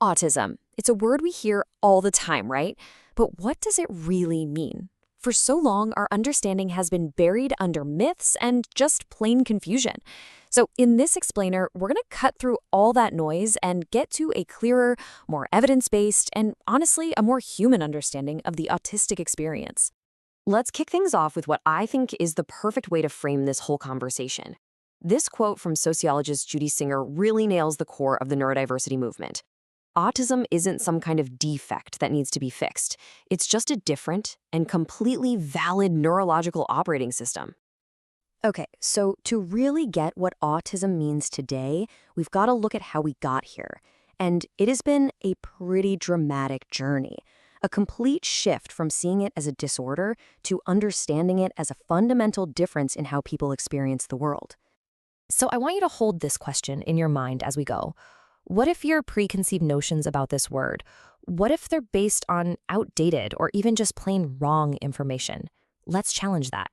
Autism. It's a word we hear all the time, right? But what does it really mean? For so long, our understanding has been buried under myths and just plain confusion. So, in this explainer, we're going to cut through all that noise and get to a clearer, more evidence based, and honestly, a more human understanding of the autistic experience. Let's kick things off with what I think is the perfect way to frame this whole conversation. This quote from sociologist Judy Singer really nails the core of the neurodiversity movement. Autism isn't some kind of defect that needs to be fixed. It's just a different and completely valid neurological operating system. Okay, so to really get what autism means today, we've got to look at how we got here. And it has been a pretty dramatic journey. A complete shift from seeing it as a disorder to understanding it as a fundamental difference in how people experience the world. So I want you to hold this question in your mind as we go. What if your preconceived notions about this word, what if they're based on outdated or even just plain wrong information? Let's challenge that.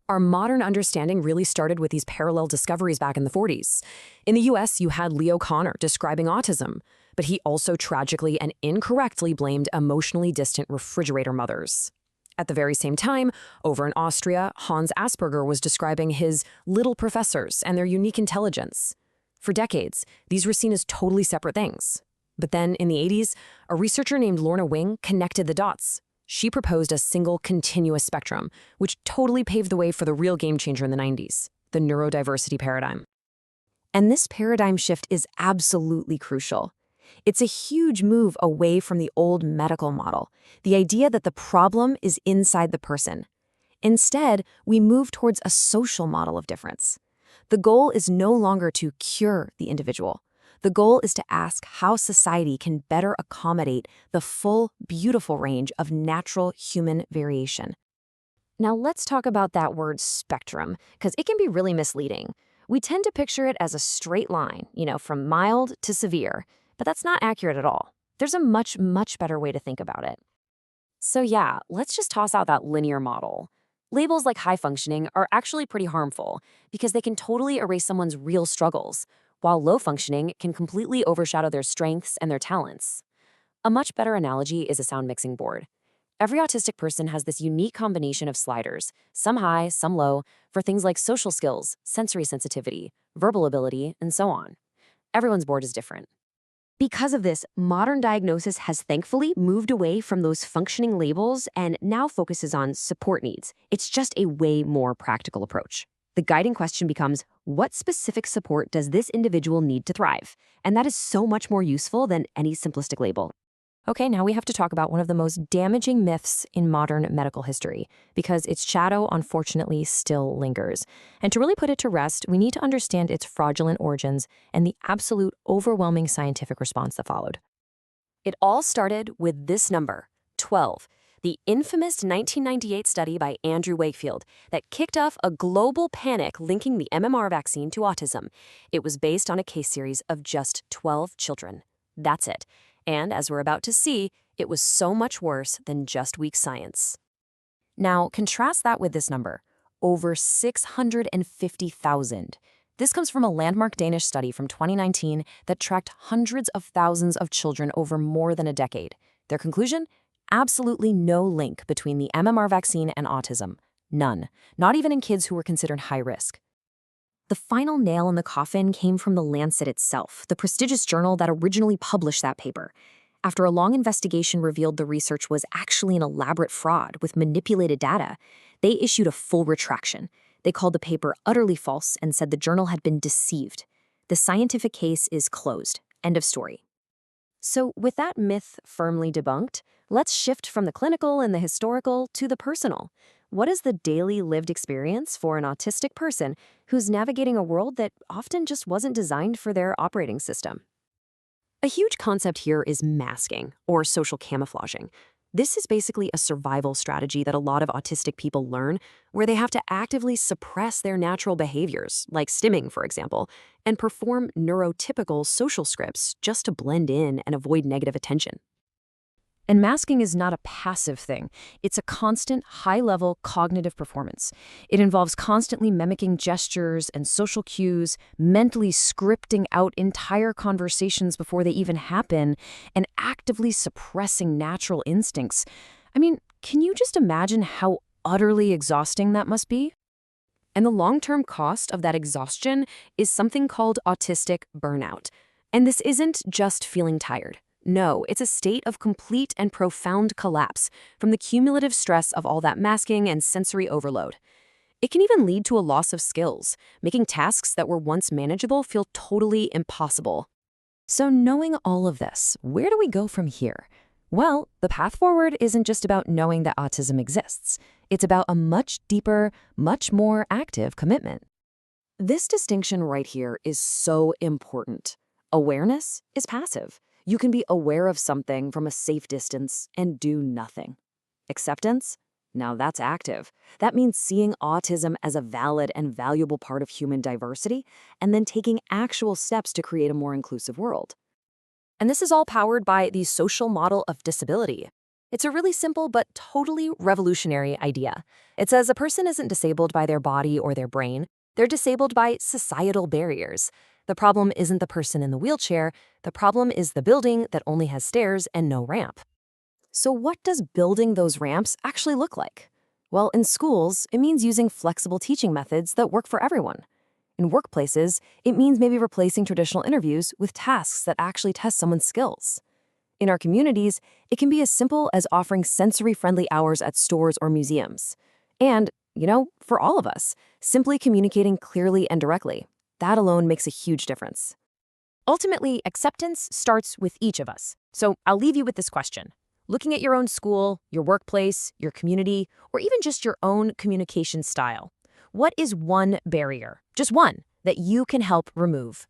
Our modern understanding really started with these parallel discoveries back in the 40s. In the US, you had Leo Kanner describing autism, but he also tragically and incorrectly blamed emotionally distant refrigerator mothers. At the very same time, over in Austria, Hans Asperger was describing his little professors and their unique intelligence. For decades, these were seen as totally separate things. But then, in the 80s, a researcher named Lorna Wing connected the dots. She proposed a single continuous spectrum, which totally paved the way for the real game changer in the 90s, the neurodiversity paradigm. And this paradigm shift is absolutely crucial. It's a huge move away from the old medical model, the idea that the problem is inside the person. Instead, we move towards a social model of difference. The goal is no longer to cure the individual. The goal is to ask how society can better accommodate the full, beautiful range of natural human variation. Now let's talk about that word spectrum, because it can be really misleading. We tend to picture it as a straight line, from mild to severe, but that's not accurate at all. There's a much, much better way to think about it. So yeah, let's just toss out that linear model. Labels like high functioning are actually pretty harmful because they can totally erase someone's real struggles, while low functioning can completely overshadow their strengths and their talents. A much better analogy is a sound mixing board. Every autistic person has this unique combination of sliders, some high, some low, for things like social skills, sensory sensitivity, verbal ability, and so on. Everyone's board is different. Because of this, modern diagnosis has thankfully moved away from those functioning labels and now focuses on support needs. It's just a way more practical approach. The guiding question becomes, what specific support does this individual need to thrive? And that is so much more useful than any simplistic label. Okay, now we have to talk about one of the most damaging myths in modern medical history, because its shadow, unfortunately, still lingers. And to really put it to rest, we need to understand its fraudulent origins and the absolute overwhelming scientific response that followed. It all started with this number, 12, the infamous 1998 study by Andrew Wakefield that kicked off a global panic linking the MMR vaccine to autism. It was based on a case series of just 12 children. That's it. And as we're about to see, it was so much worse than just weak science. Now, contrast that with this number, over 650,000. This comes from a landmark Danish study from 2019 that tracked hundreds of thousands of children over more than a decade. Their conclusion? Absolutely no link between the MMR vaccine and autism. None. Not even in kids who were considered high risk. The final nail in the coffin came from The Lancet itself, the prestigious journal that originally published that paper. After a long investigation revealed the research was actually an elaborate fraud with manipulated data, they issued a full retraction. They called the paper utterly false and said the journal had been deceived. The scientific case is closed. End of story. So with that myth firmly debunked, let's shift from the clinical and the historical to the personal. What is the daily lived experience for an autistic person who's navigating a world that often just wasn't designed for their operating system? A huge concept here is masking, or social camouflaging. This is basically a survival strategy that a lot of autistic people learn, where they have to actively suppress their natural behaviors, like stimming, for example, and perform neurotypical social scripts just to blend in and avoid negative attention. And masking is not a passive thing. It's a constant, high-level cognitive performance. It involves constantly mimicking gestures and social cues, mentally scripting out entire conversations before they even happen, and actively suppressing natural instincts. I mean, can you just imagine how utterly exhausting that must be? And the long-term cost of that exhaustion is something called autistic burnout. And this isn't just feeling tired. No, it's a state of complete and profound collapse from the cumulative stress of all that masking and sensory overload. It can even lead to a loss of skills, making tasks that were once manageable feel totally impossible. So knowing all of this, where do we go from here? Well, the path forward isn't just about knowing that autism exists. It's about a much deeper, much more active commitment. This distinction right here is so important. Awareness is passive. You can be aware of something from a safe distance and do nothing. Acceptance? Now that's active. That means seeing autism as a valid and valuable part of human diversity and then taking actual steps to create a more inclusive world. And this is all powered by the social model of disability. It's a really simple but totally revolutionary idea. It says a person isn't disabled by their body or their brain. They're disabled by societal barriers. The problem isn't the person in the wheelchair. The problem is the building that only has stairs and no ramp. So what does building those ramps actually look like? Well, in schools, it means using flexible teaching methods that work for everyone. In workplaces, it means maybe replacing traditional interviews with tasks that actually test someone's skills. In our communities, it can be as simple as offering sensory-friendly hours at stores or museums. And, for all of us, simply communicating clearly and directly. That alone makes a huge difference. Ultimately, acceptance starts with each of us. So I'll leave you with this question. Looking at your own school, your workplace, your community, or even just your own communication style, what is one barrier, just one, that you can help remove?